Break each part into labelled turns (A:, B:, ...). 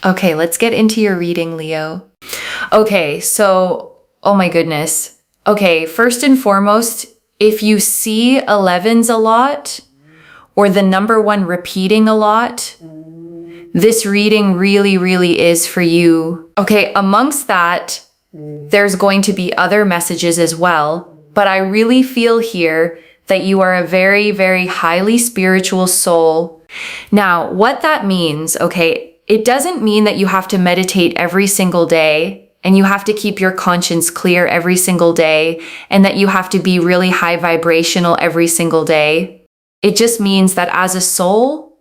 A: Okay, let's get into your reading, Leo. Okay, so, oh my goodness. Okay, first and foremost, if you see 11s a lot, or the number 1 repeating a lot, this reading really, really is for you. Okay, amongst that, there's going to be other messages as well, but I really feel here that you are a very, very highly spiritual soul. Now, what that means, okay, it doesn't mean that you have to meditate every single day and you have to keep your conscience clear every single day and that you have to be really high vibrational every single day. It just means that as a soul,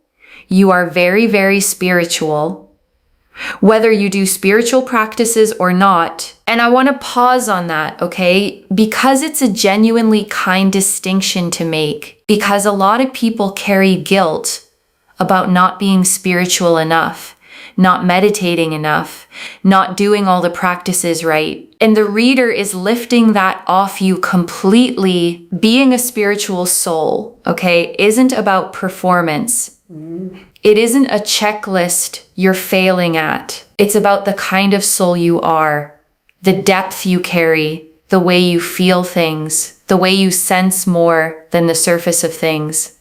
A: you are very, very spiritual, whether you do spiritual practices or not. And I want to pause on that, okay? Because it's a genuinely kind distinction to make, because a lot of people carry guilt about not being spiritual enough, not meditating enough, not doing all the practices right. And the reader is lifting that off you completely. Being a spiritual soul, okay, isn't about performance. It isn't a checklist you're failing at. It's about the kind of soul you are, the depth you carry, the way you feel things, the way you sense more than the surface of things.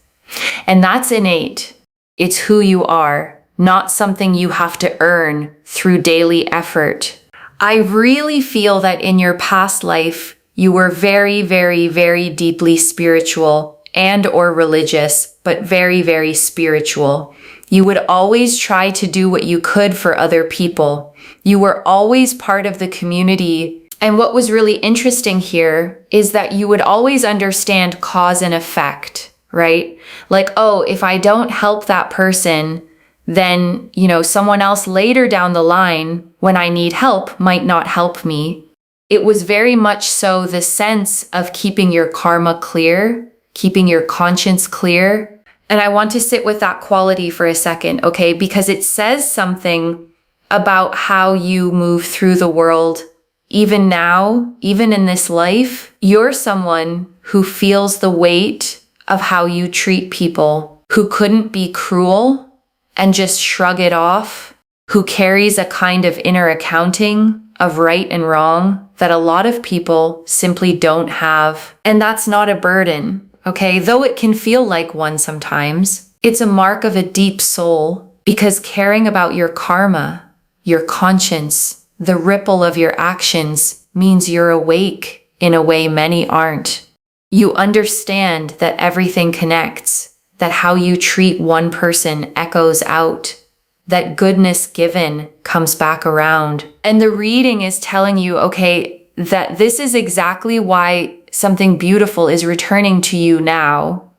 A: And that's innate. It's who you are, not something you have to earn through daily effort. I really feel that in your past life, you were very, very, very deeply spiritual and or religious, but very, very spiritual. You would always try to do what you could for other people. You were always part of the community. And what was really interesting here is that you would always understand cause and effect, right? Like, oh, if I don't help that person, then, someone else later down the line, when I need help, might not help me. It was very much so the sense of keeping your karma clear, keeping your conscience clear. And I want to sit with that quality for a second, okay? Because it says something about how you move through the world. Even now, even in this life, you're someone who feels the weight of how you treat people, who couldn't be cruel and just shrug it off, who carries a kind of inner accounting of right and wrong that a lot of people simply don't have. And that's not a burden. Okay, though it can feel like one sometimes, it's a mark of a deep soul, because caring about your karma, your conscience, the ripple of your actions means you're awake in a way many aren't. You understand that everything connects, that how you treat one person echoes out, that goodness given comes back around. And the reading is telling you, okay, that this is exactly why something beautiful is returning to you now.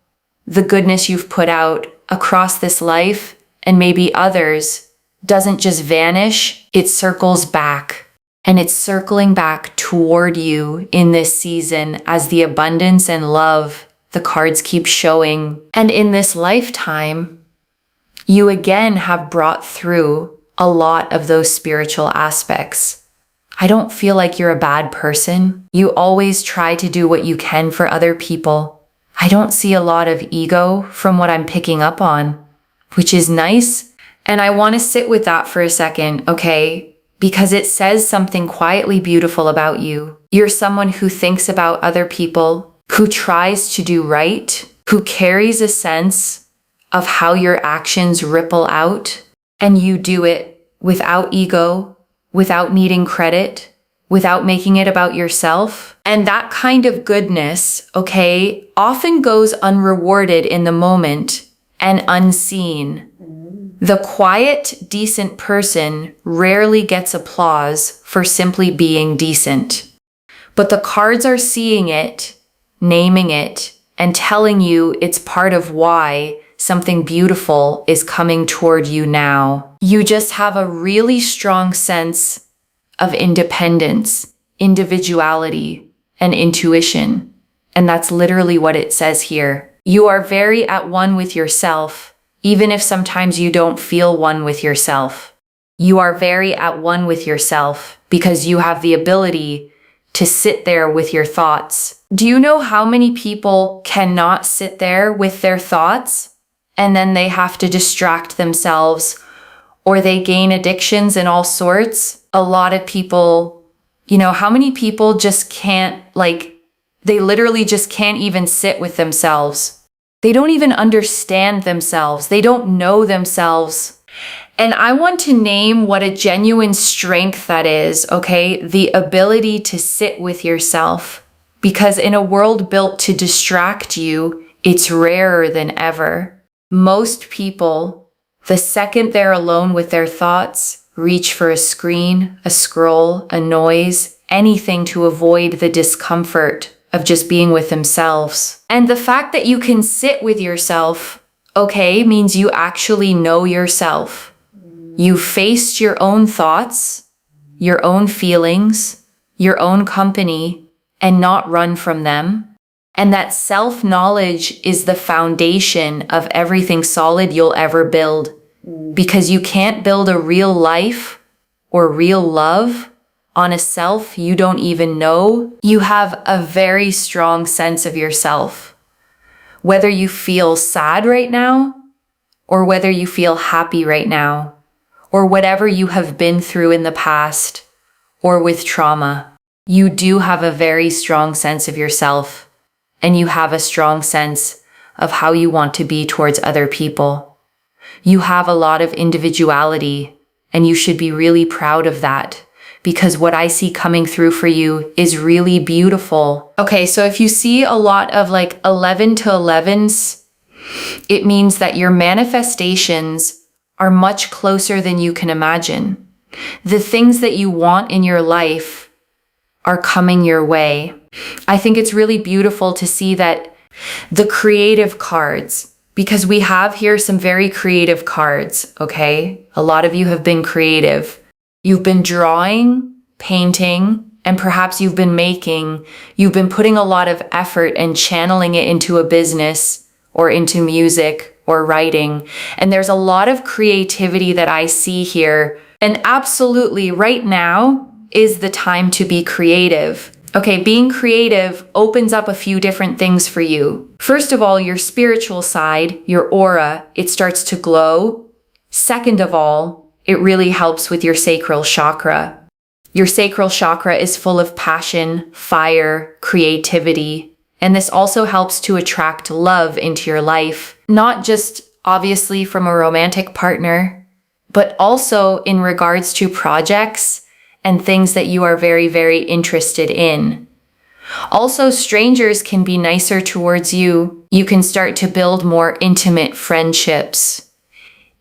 A: The goodness you've put out across this life and maybe others doesn't just vanish, it circles back. And it's circling back toward you in this season as the abundance and love the cards keep showing. And in this lifetime, you again have brought through a lot of those spiritual aspects. I don't feel like you're a bad person. You always try to do what you can for other people. I don't see a lot of ego from what I'm picking up on, which is nice. And I want to sit with that for a second, okay? Because it says something quietly beautiful about you. You're someone who thinks about other people, who tries to do right, who carries a sense of how your actions ripple out, and you do it without ego, without needing credit, without making it about yourself. And that kind of goodness, okay, often goes unrewarded in the moment and unseen. The quiet, decent person rarely gets applause for simply being decent. But the cards are seeing it, naming it, and telling you it's part of why something beautiful is coming toward you now. You just have a really strong sense of independence, individuality, and intuition. And that's literally what it says here. You are very at one with yourself, even if sometimes you don't feel one with yourself. You are very at one with yourself because you have the ability to sit there with your thoughts. Do you know how many people cannot sit there with their thoughts? And then they have to distract themselves, or they gain addictions and all sorts. A lot of people, how many people just can't, they literally just can't even sit with themselves. They don't even understand themselves. They don't know themselves. And I want to name what a genuine strength that is, okay? The ability to sit with yourself. Because in a world built to distract you, it's rarer than ever. Most people, the second they're alone with their thoughts, reach for a screen, a scroll, a noise, anything to avoid the discomfort of just being with themselves. And the fact that you can sit with yourself, okay, means you actually know yourself. You faced your own thoughts, your own feelings, your own company, and not run from them. And that self-knowledge is the foundation of everything solid you'll ever build. Because you can't build a real life or real love on a self you don't even know. You have a very strong sense of yourself. Whether you feel sad right now, or whether you feel happy right now, or whatever you have been through in the past, or with trauma, you do have a very strong sense of yourself, and you have a strong sense of how you want to be towards other people. You have a lot of individuality, and you should be really proud of that. Because what I see coming through for you is really beautiful. Okay, so if you see a lot of 11 to 11s, it means that your manifestations are much closer than you can imagine. The things that you want in your life are coming your way. I think it's really beautiful to see that the creative cards, because we have here some very creative cards, okay? A lot of you have been creative. You've been drawing, painting, and perhaps you've been putting a lot of effort and channeling it into a business or into music or writing. And there's a lot of creativity that I see here. And absolutely right now is the time to be creative. Okay, being creative opens up a few different things for you. First of all, your spiritual side, your aura, it starts to glow. Second of all, it really helps with your sacral chakra. Your sacral chakra is full of passion, fire, creativity, and this also helps to attract love into your life, not just obviously from a romantic partner, but also in regards to projects and things that you are very, very interested in. Also, strangers can be nicer towards you. You can start to build more intimate friendships,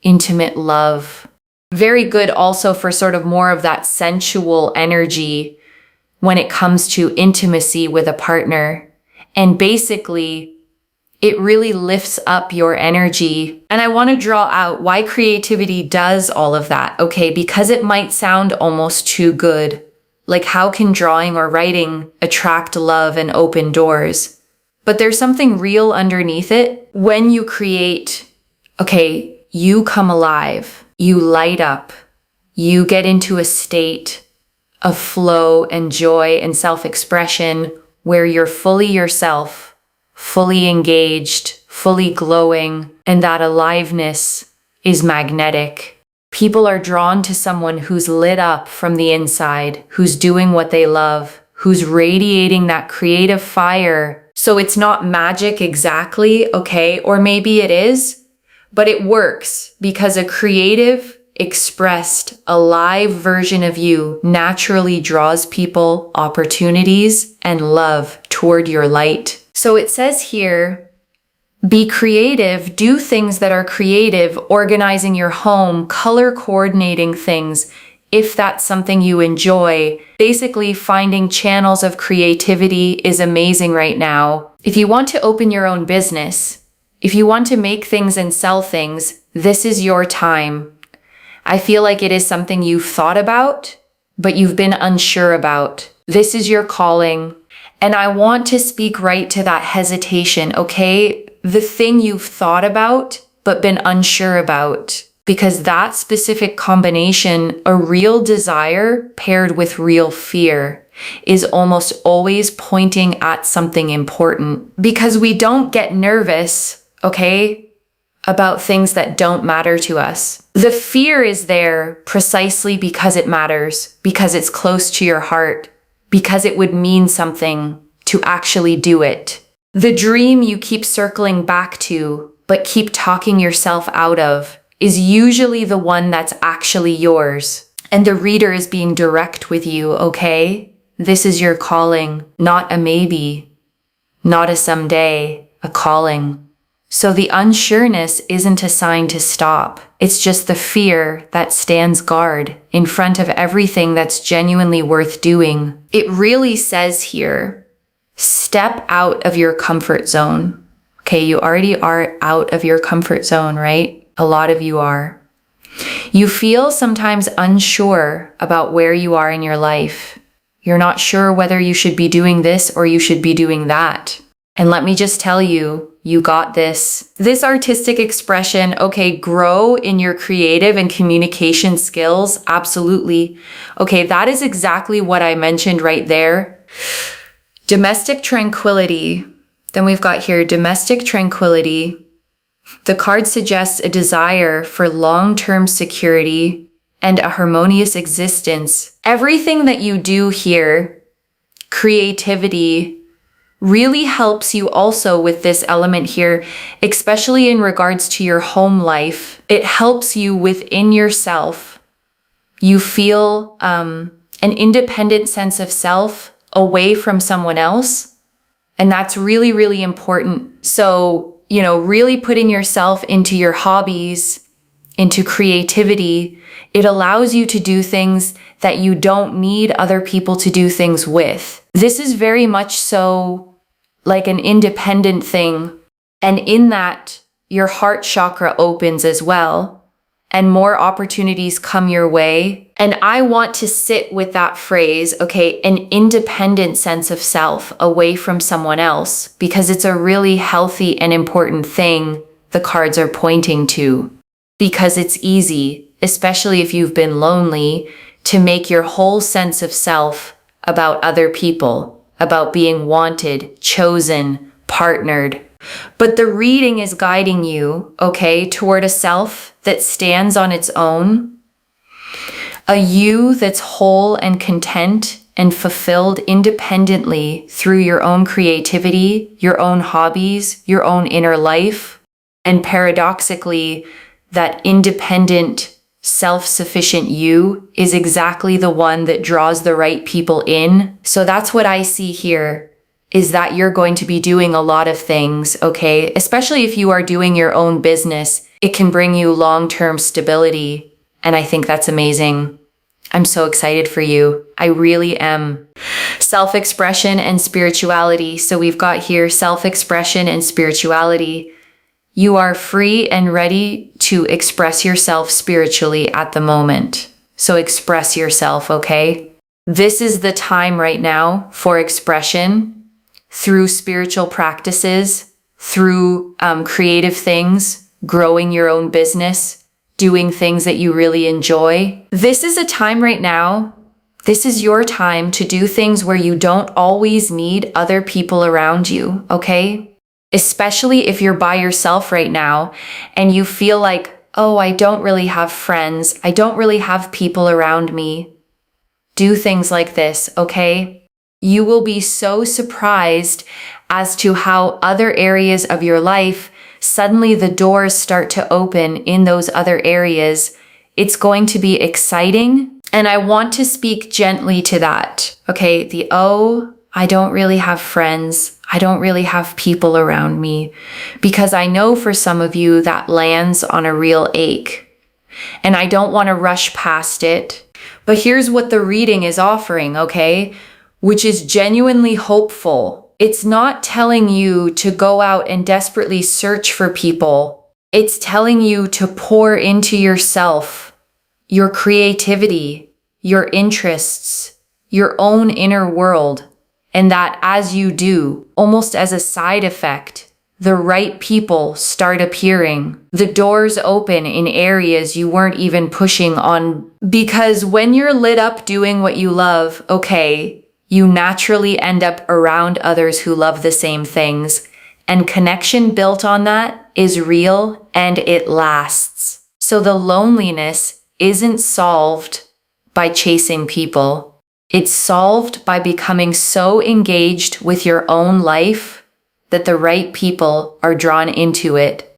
A: intimate love. Very good also for sort of more of that sensual energy when it comes to intimacy with a partner. And basically, it really lifts up your energy. And I want to draw out why creativity does all of that, okay? Because it might sound almost too good. Like, how can drawing or writing attract love and open doors? But there's something real underneath it. When you create, okay, you come alive. You light up, you get into a state of flow and joy and self-expression where you're fully yourself, fully engaged, fully glowing, and that aliveness is magnetic. People are drawn to someone who's lit up from the inside, who's doing what they love, who's radiating that creative fire. So it's not magic exactly, okay? Or maybe it is. But it works because a creative, expressed, alive version of you naturally draws people, opportunities, and love toward your light. So it says here, be creative, do things that are creative, organizing your home, color coordinating things, if that's something you enjoy. Basically, finding channels of creativity is amazing right now. If you want to open your own business, if you want to make things and sell things, this is your time. I feel like it is something you've thought about, but you've been unsure about. This is your calling. And I want to speak right to that hesitation, okay? The thing you've thought about, but been unsure about. Because that specific combination, a real desire paired with real fear, is almost always pointing at something important. Because we don't get nervous, okay, about things that don't matter to us. The fear is there precisely because it matters, because it's close to your heart, because it would mean something to actually do it. The dream you keep circling back to, but keep talking yourself out of, is usually the one that's actually yours. And the reader is being direct with you, okay? This is your calling, not a maybe, not a someday, a calling. So the unsureness isn't a sign to stop. It's just the fear that stands guard in front of everything that's genuinely worth doing. It really says here, step out of your comfort zone. Okay, you already are out of your comfort zone, right? A lot of you are. You feel sometimes unsure about where you are in your life. You're not sure whether you should be doing this or you should be doing that. And let me just tell you, you got this. This artistic expression, okay, grow in your creative and communication skills. Absolutely. Okay, that is exactly what I mentioned right there. Domestic tranquility. Then we've got here domestic tranquility. The card suggests a desire for long-term security and a harmonious existence. Everything that you do here, creativity, really helps you also with this element here, especially in regards to your home life. It helps you within yourself. You feel an independent sense of self away from someone else. And that's really, really important. So, really putting yourself into your hobbies, into creativity, it allows you to do things that you don't need other people to do things with. This is very much so like an independent thing. And in that, your heart chakra opens as well, and more opportunities come your way. And I want to sit with that phrase, okay, an independent sense of self away from someone else, because it's a really healthy and important thing the cards are pointing to. Because it's easy, especially if you've been lonely, to make your whole sense of self about other people, about being wanted, chosen, partnered. But the reading is guiding you, okay, toward a self that stands on its own, a you that's whole and content and fulfilled independently through your own creativity, your own hobbies, your own inner life. And paradoxically, that independent, self-sufficient you is exactly the one that draws the right people in. So that's what I see here, is that you're going to be doing a lot of things, okay? Especially if you are doing your own business, it can bring you long-term stability. And I think that's amazing. I'm so excited for you. I really am. Self-expression and spirituality. So we've got here self-expression and spirituality. You are free and ready to express yourself spiritually at the moment. So express yourself, okay? This is the time right now for expression through spiritual practices, through creative things, growing your own business, doing things that you really enjoy. This is a time right now. This is your time to do things where you don't always need other people around you, okay? Especially if you're by yourself right now and you feel like, oh, I don't really have friends. I don't really have people around me. Do things like this, okay? You will be so surprised as to how other areas of your life, suddenly the doors start to open in those other areas. It's going to be exciting. And I want to speak gently to that, okay? I don't really have friends. I don't really have people around me, because I know for some of you that lands on a real ache, and I don't want to rush past it. But here's what the reading is offering, okay? Which is genuinely hopeful. It's not telling you to go out and desperately search for people. It's telling you to pour into yourself, your creativity, your interests, your own inner world. And that as you do, almost as a side effect, the right people start appearing. The doors open in areas you weren't even pushing on. Because when you're lit up doing what you love, okay, you naturally end up around others who love the same things. And connection built on that is real and it lasts. So the loneliness isn't solved by chasing people. It's solved by becoming so engaged with your own life that the right people are drawn into it.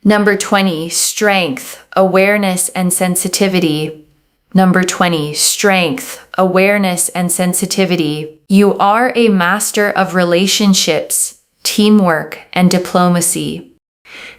A: Number 20, strength, awareness, and sensitivity. Number 20, strength, awareness, and sensitivity. You are a master of relationships, teamwork, and diplomacy.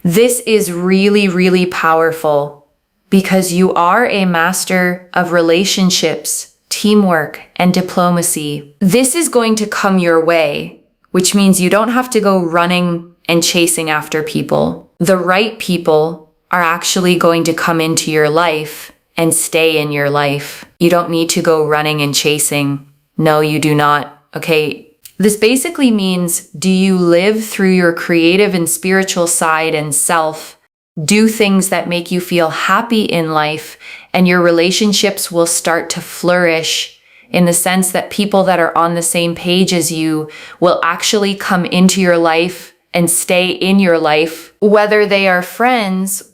A: This is really, really powerful because you are a master of relationships, teamwork, and diplomacy. This is going to come your way, which means you don't have to go running and chasing after people. The right people are actually going to come into your life and stay in your life. You don't need to go running and chasing. No, you do not. Okay. This basically means, do you live through your creative and spiritual side and self? Do things that make you feel happy in life, and your relationships will start to flourish in the sense that people that are on the same page as you will actually come into your life and stay in your life, whether they are friends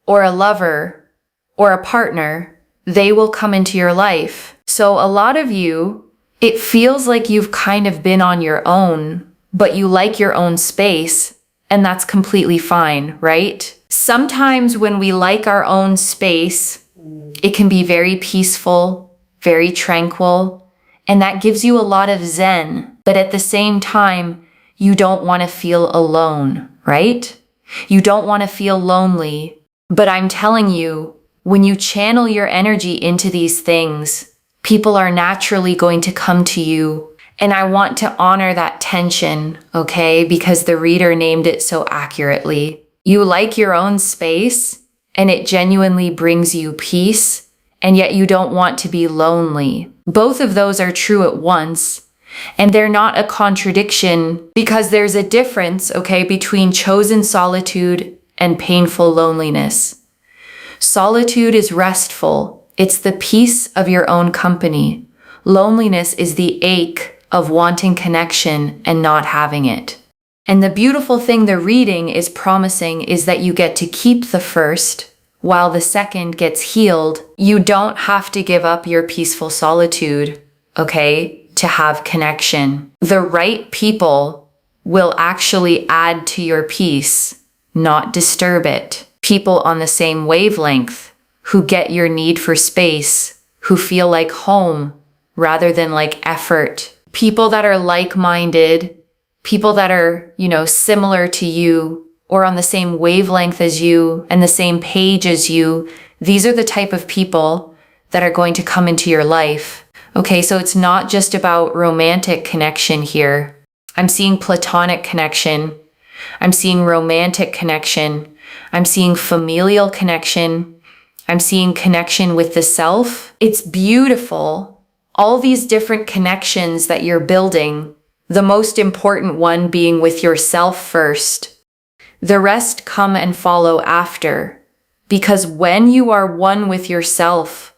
A: or a lover or a partner, they will come into your life. So a lot of you, it feels like you've kind of been on your own, but you like your own space, and that's completely fine, right? Sometimes when we like our own space, it can be very peaceful, very tranquil, and that gives you a lot of zen. But at the same time, you don't want to feel alone, right? You don't want to feel lonely. But I'm telling you, when you channel your energy into these things, people are naturally going to come to you. And I want to honor that tension, okay? Because the reader named it so accurately. You like your own space, and it genuinely brings you peace, and yet you don't want to be lonely. Both of those are true at once. And they're not a contradiction because there's a difference, okay, between chosen solitude and painful loneliness. Solitude is restful. It's the peace of your own company. Loneliness is the ache of wanting connection and not having it. And the beautiful thing the reading is promising is that you get to keep the first while the second gets healed. You don't have to give up your peaceful solitude, okay, to have connection. The right people will actually add to your peace, not disturb it. People on the same wavelength who get your need for space, who feel like home rather than like effort. People that are like-minded, people that are, similar to you or on the same wavelength as you and the same page as you. These are the type of people that are going to come into your life. Okay, so it's not just about romantic connection here. I'm seeing platonic connection. I'm seeing romantic connection. I'm seeing familial connection. I'm seeing connection with the self. It's beautiful. All these different connections that you're building, the most important one being with yourself first. The rest come and follow after. Because when you are one with yourself,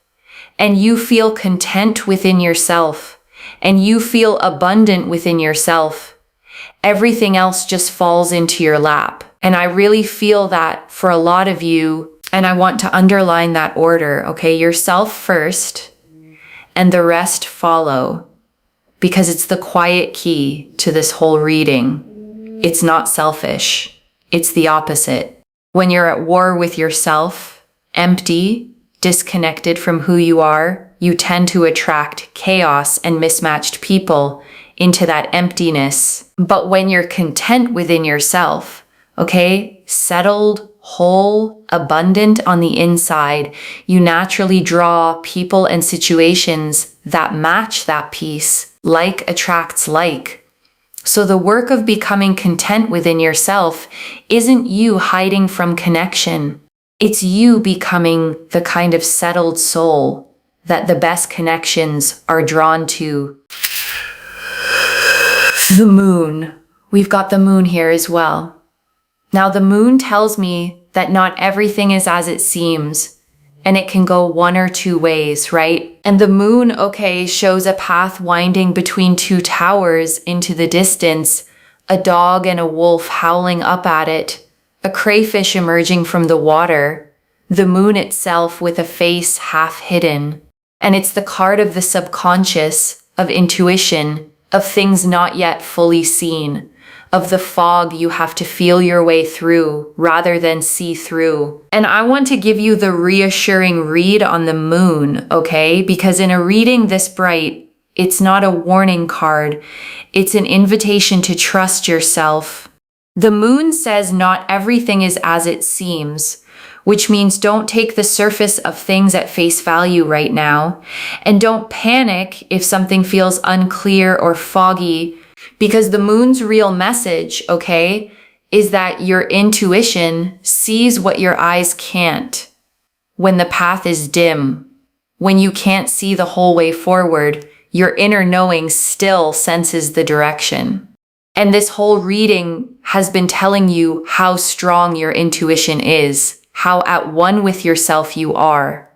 A: and you feel content within yourself, and you feel abundant within yourself, everything else just falls into your lap. And I really feel that for a lot of you, and I want to underline that order, okay? Yourself first, and the rest follow, because it's the quiet key to this whole reading. It's not selfish. It's the opposite. When you're at war with yourself, empty, disconnected from who you are, you tend to attract chaos and mismatched people into that emptiness. But when you're content within yourself, okay, settled, whole, abundant on the inside, you naturally draw people and situations that match that peace. Like attracts like. So the work of becoming content within yourself isn't you hiding from connection. It's you becoming the kind of settled soul that the best connections are drawn to. The moon. We've got the moon here as well. Now the moon tells me that not everything is as it seems, and it can go one or two ways, right? And the moon, okay, shows a path winding between two towers into the distance a dog and a wolf howling up at it, a crayfish emerging from the water, the moon itself with a face half hidden. And it's the card of the subconscious, of intuition, of things not yet fully seen, of the fog you have to feel your way through rather than see through. And I want to give you the reassuring read on the moon, okay? Because in a reading this bright, it's not a warning card. It's an invitation to trust yourself. The moon says not everything is as it seems, which means don't take the surface of things at face value right now. And don't panic if something feels unclear or foggy, because the moon's real message, okay, is that your intuition sees what your eyes can't. When the path is dim, when you can't see the whole way forward, your inner knowing still senses the direction. And this whole reading has been telling you how strong your intuition is, how at one with yourself you are.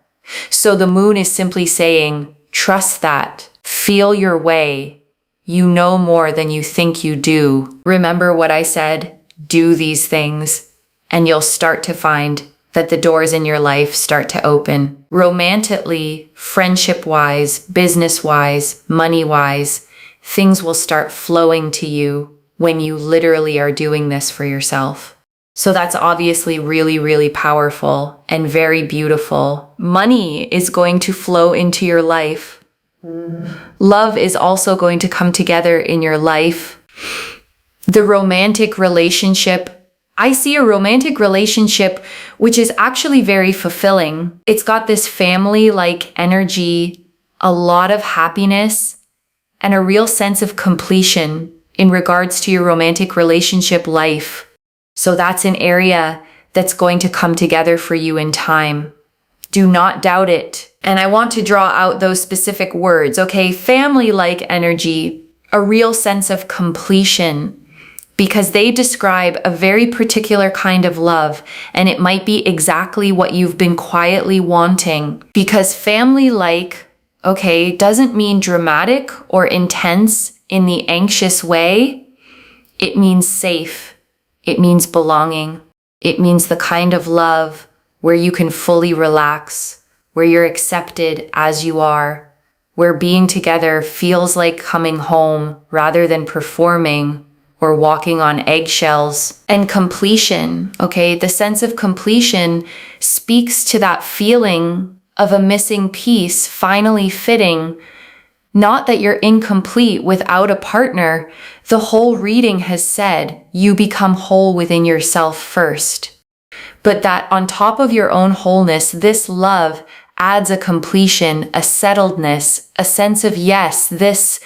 A: So the moon is simply saying, trust that, feel your way. You know more than you think you do. Remember what I said, do these things, and you'll start to find that the doors in your life start to open. Romantically, friendship-wise, business-wise, money-wise, things will start flowing to you when you literally are doing this for yourself. So that's obviously really, really powerful and very beautiful. Money is going to flow into your life. Love is also going to come together in your life. The romantic relationship, I see a romantic relationship which is actually very fulfilling. It's got this family-like energy, a lot of happiness, and a real sense of completion in regards to your romantic relationship life. So that's an area that's going to come together for you in time. Do not doubt it. And I want to draw out those specific words, okay? Family-like energy, a real sense of completion, because they describe a very particular kind of love, and it might be exactly what you've been quietly wanting. Because family-like, okay, doesn't mean dramatic or intense in the anxious way. It means safe. It means belonging. It means the kind of love where you can fully relax, where you're accepted as you are, where being together feels like coming home rather than performing or walking on eggshells. And completion, okay, the sense of completion speaks to that feeling of a missing piece finally fitting. Not that you're incomplete without a partner. The whole reading has said you become whole within yourself first. But that on top of your own wholeness, this love adds a completion, a settledness, a sense of yes, this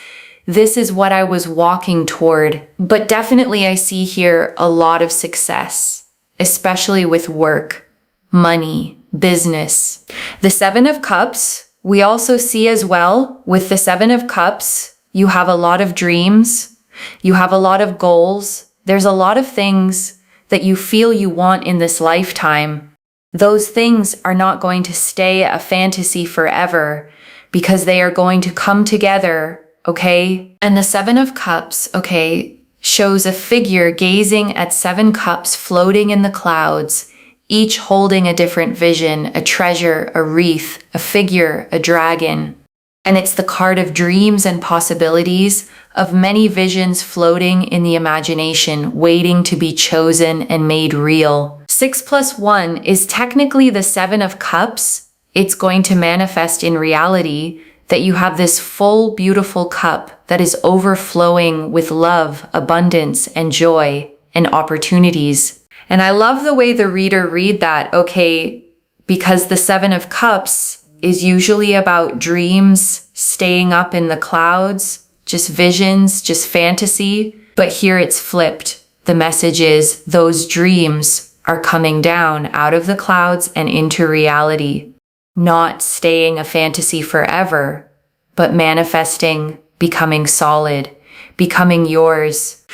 A: is what I was walking toward. But definitely I see here a lot of success, especially with work, money, business. The Seven of Cups, we also see as well with the Seven of Cups, you have a lot of dreams, you have a lot of goals. There's a lot of things that you feel you want in this lifetime. Those things are not going to stay a fantasy forever because they are going to come together, okay? And the Seven of Cups, okay, shows a figure gazing at 7 cups floating in the clouds, each holding a different vision, a treasure, a wreath, a figure, a dragon. And it's the card of dreams and possibilities, of many visions floating in the imagination, waiting to be chosen and made real. 6 + 1 is technically the 7 of Cups. It's going to manifest in reality that you have this full, beautiful cup that is overflowing with love, abundance, and joy, and opportunities. And I love the way the reader read that, okay, because the 7 of Cups is usually about dreams, staying up in the clouds, just visions, just fantasy. But here it's flipped. The message is those dreams are coming down out of the clouds and into reality, not staying a fantasy forever, but manifesting, becoming solid, becoming yours.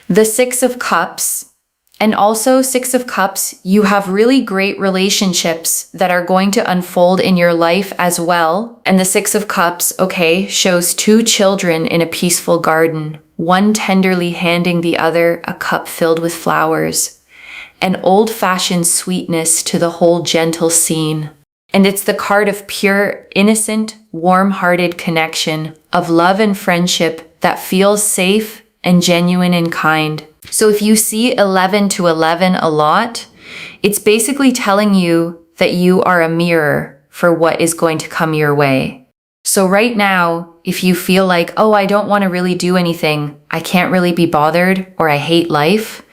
A: The 6 of Cups, And also, Six of Cups, you have really great relationships that are going to unfold in your life as well. And the Six of Cups, okay, shows two children in a peaceful garden, one tenderly handing the other a cup filled with flowers, an old-fashioned sweetness to the whole gentle scene. And it's the card of pure, innocent, warm-hearted connection, of love and friendship that feels safe and genuine and kind. So if you see 11 to 11 a lot, it's basically telling you that you are a mirror for what is going to come your way. So right now, if you feel like, oh, I don't want to really do anything, I can't really be bothered, or I hate life,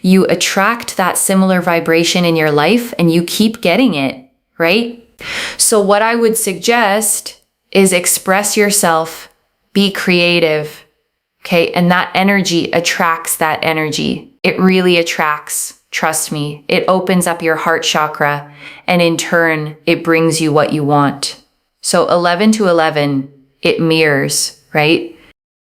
A: you attract that similar vibration in your life and you keep getting it, right? So what I would suggest is express yourself, be creative, okay? And that energy attracts that energy. It really attracts, trust me. It opens up your heart chakra, and in turn, it brings you what you want. So 11 to 11, it mirrors, right?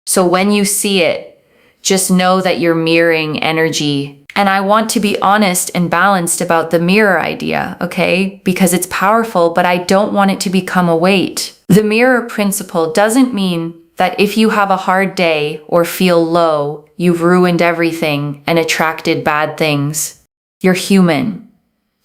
A: So when you see it, just know that you're mirroring energy. And I want to be honest and balanced about the mirror idea, okay? Because it's powerful, but I don't want it to become a weight. The mirror principle doesn't mean that if you have a hard day or feel low, you've ruined everything and attracted bad things. You're human.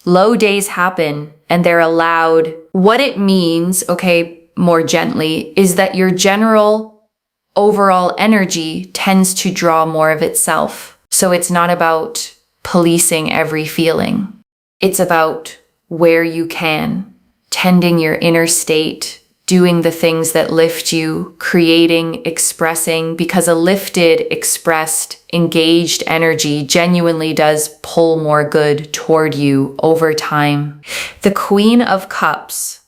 A: Low days happen and they're allowed. What it means, okay, more gently, is that your general overall energy tends to draw more of itself. So it's not about policing every feeling. It's about where you can, tending your inner state, doing the things that lift you, creating, expressing, because a lifted, expressed, engaged energy genuinely does pull more good toward you over time. The Queen of Cups.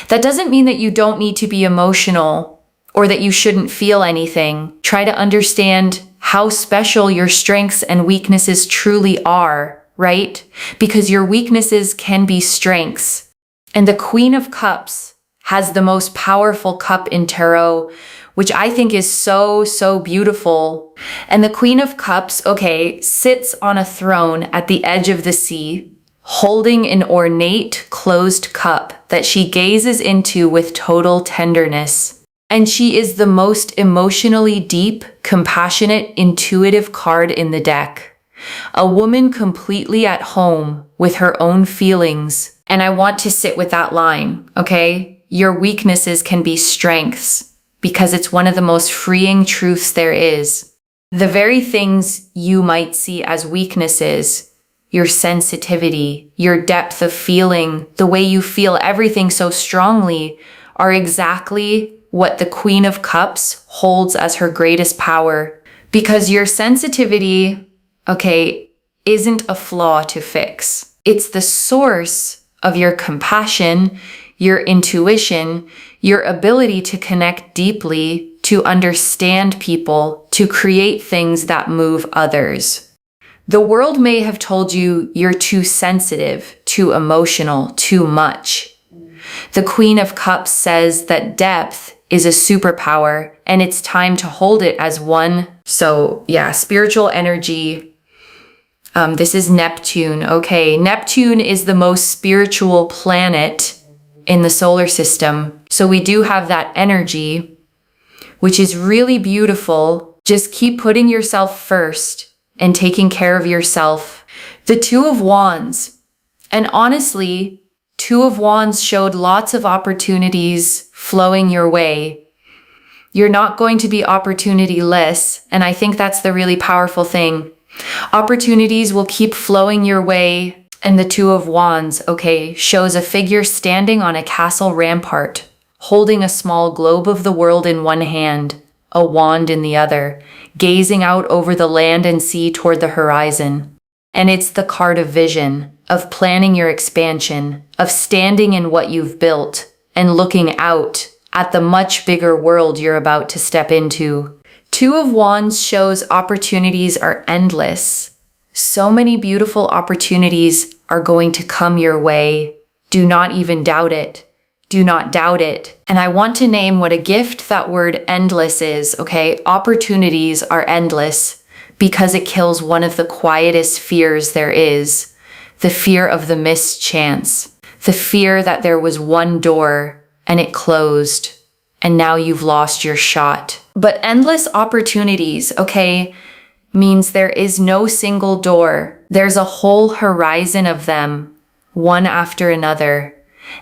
A: That doesn't mean that you don't need to be emotional or that you shouldn't feel anything. Try to understand how special your strengths and weaknesses truly are, right? Because your weaknesses can be strengths. And the Queen of Cups has the most powerful cup in tarot, which I think is so, so beautiful. And the Queen of Cups, okay, sits on a throne at the edge of the sea, holding an ornate closed cup that she gazes into with total tenderness. And she is the most emotionally deep, compassionate, intuitive card in the deck. A woman completely at home with her own feelings. And I want to sit with that line, okay? Your weaknesses can be strengths because it's one of the most freeing truths there is. The very things you might see as weaknesses, your sensitivity, your depth of feeling, the way you feel everything so strongly, are exactly what the Queen of Cups holds as her greatest power. Because your sensitivity, okay, isn't a flaw to fix. It's the source of your compassion, your intuition, your ability to connect deeply, to understand people, to create things that move others. The world may have told you you're too sensitive, too emotional, too much. The Queen of Cups says that depth is a superpower and it's time to hold it as one. So yeah, spiritual energy. This is Neptune, okay? Neptune is the most spiritual planet in the solar system. So we do have that energy, which is really beautiful. Just keep putting yourself first and taking care of yourself. The Two of Wands. And honestly, Two of Wands showed lots of opportunities flowing your way. You're not going to be opportunity-less, and I think that's the really powerful thing. Opportunities will keep flowing your way, and the Two of Wands, okay, shows a figure standing on a castle rampart, holding a small globe of the world in one hand, a wand in the other, gazing out over the land and sea toward the horizon. And it's the card of vision, of planning your expansion, of standing in what you've built, and looking out at the much bigger world you're about to step into. Two of Wands shows opportunities are endless. So many beautiful opportunities are going to come your way. Do not even doubt it. Do not doubt it. And I want to name what a gift that word endless is, okay? Opportunities are endless because it kills one of the quietest fears there is, the fear of the missed chance, the fear that there was one door and it closed and now you've lost your shot. But endless opportunities, okay, means there is no single door. There's a whole horizon of them, one after another.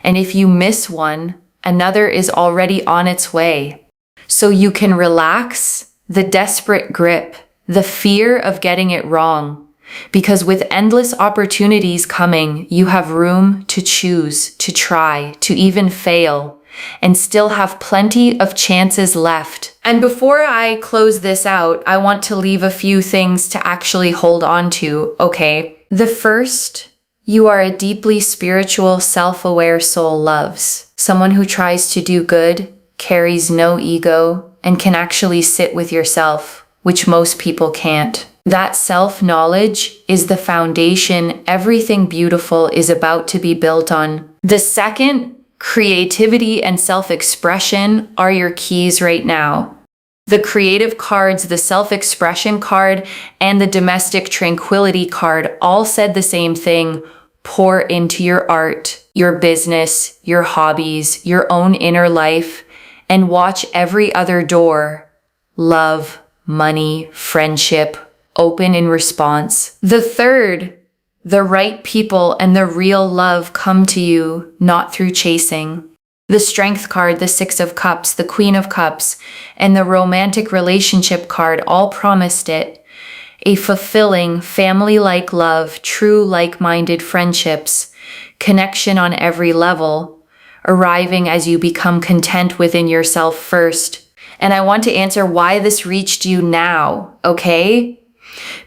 A: And if you miss one, another is already on its way. So you can relax the desperate grip, the fear of getting it wrong. Because with endless opportunities coming, you have room to choose, to try, to even fail, and still have plenty of chances left. And before I close this out, I want to leave a few things to actually hold on to, okay? The first, you are a deeply spiritual, self-aware soul loves. Someone who tries to do good, carries no ego, and can actually sit with yourself, which most people can't. That self-knowledge is the foundation everything beautiful is about to be built on. The second, creativity and self-expression are your keys right now. The creative cards, the self-expression card, and the domestic tranquility card all said the same thing. Pour into your art, your business, your hobbies, your own inner life, and watch every other door, love, money, friendship, open in response. The third, the right people and the real love come to you, not through chasing. The Strength card, the Six of Cups, the Queen of Cups, and the Romantic Relationship card all promised it. A fulfilling, family-like love, true like-minded friendships, connection on every level, arriving as you become content within yourself first. And I want to answer why this reached you now, okay?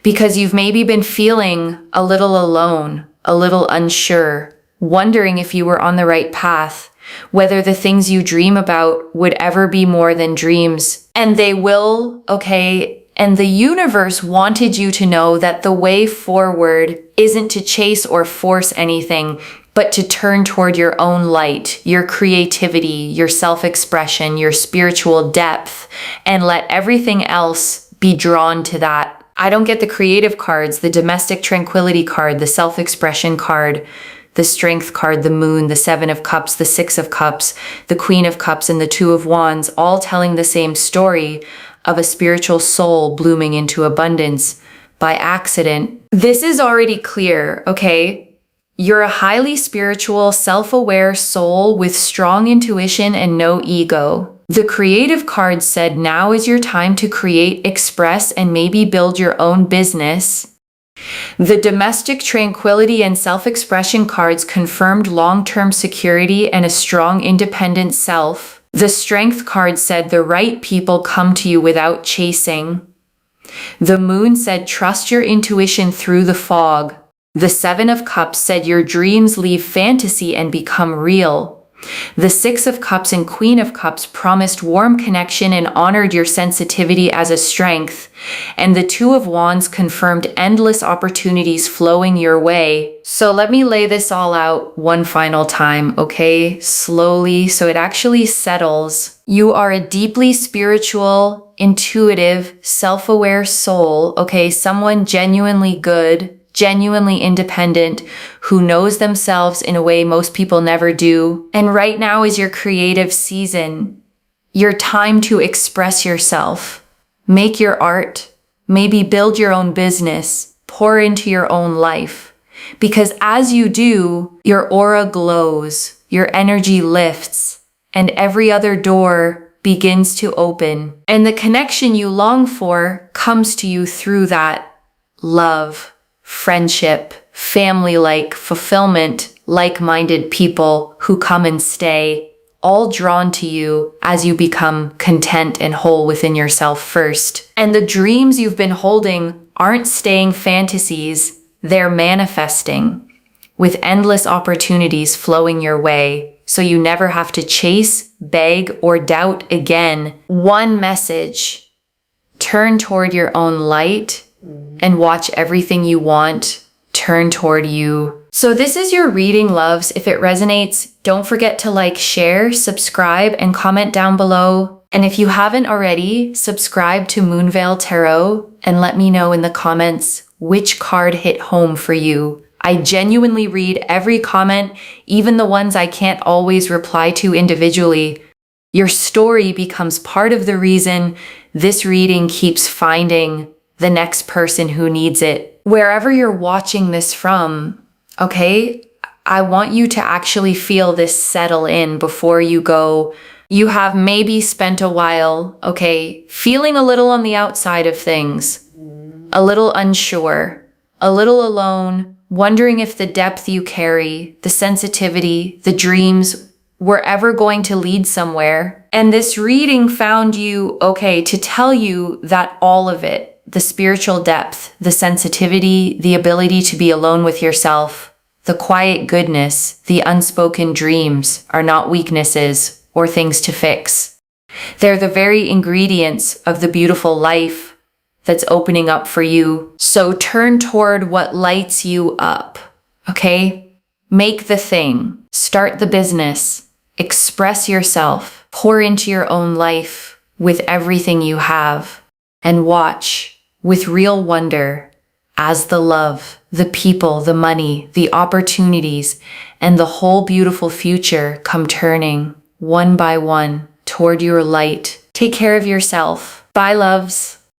A: Because you've maybe been feeling a little alone, a little unsure, wondering if you were on the right path, whether the things you dream about would ever be more than dreams. And they will, okay? And the universe wanted you to know that the way forward isn't to chase or force anything, but to turn toward your own light, your creativity, your self-expression, your spiritual depth, and let everything else be drawn to that. I don't get the creative cards, the domestic tranquility card, the self-expression card, the strength card, the moon, the Seven of Cups, the Six of Cups, the Queen of Cups, and the Two of Wands, all telling the same story of a spiritual soul blooming into abundance by accident. This is already clear, okay? You're a highly spiritual, self-aware soul with strong intuition and no ego. The creative card said now is your time to create, express, and maybe build your own business. The domestic tranquility and self-expression cards confirmed long-term security and a strong independent self. The strength card said the right people come to you without chasing. The moon said trust your intuition through the fog. The Seven of Cups said your dreams leave fantasy and become real. The Six of Cups and Queen of Cups promised warm connection and honored your sensitivity as a strength. And the Two of Wands confirmed endless opportunities flowing your way. So let me lay this all out one final time, okay? Slowly, so it actually settles. You are a deeply spiritual, intuitive, self-aware soul, okay? Someone genuinely good, genuinely independent, who knows themselves in a way most people never do. And right now is your creative season, your time to express yourself, make your art, maybe build your own business, pour into your own life. Because as you do, your aura glows, your energy lifts, and every other door begins to open. And the connection you long for comes to you through that love, friendship, family-like, fulfillment, like-minded people who come and stay, all drawn to you as you become content and whole within yourself first. And the dreams you've been holding aren't staying fantasies, they're manifesting, with endless opportunities flowing your way, so you never have to chase, beg, or doubt again. One message: turn toward your own light, and watch everything you want turn toward you. So this is your reading, loves. If it resonates, don't forget to like, share, subscribe, and comment down below. And if you haven't already, subscribe to Moonveil Tarot and let me know in the comments which card hit home for you. I genuinely read every comment, even the ones I can't always reply to individually. Your story becomes part of the reason this reading keeps finding the next person who needs it. Wherever you're watching this from, okay, I want you to actually feel this settle in before you go. You have maybe spent a while, okay, feeling a little on the outside of things, a little unsure, a little alone, wondering if the depth you carry, the sensitivity, the dreams were ever going to lead somewhere. And this reading found you, okay, to tell you that all of it, the spiritual depth, the sensitivity, the ability to be alone with yourself, the quiet goodness, the unspoken dreams are not weaknesses or things to fix. They're the very ingredients of the beautiful life that's opening up for you. So turn toward what lights you up, okay? Make the thing, start the business, express yourself, pour into your own life with everything you have, and watch with real wonder as the love, the people, the money, the opportunities, and the whole beautiful future come turning one by one toward your light. Take care of yourself. Bye, loves.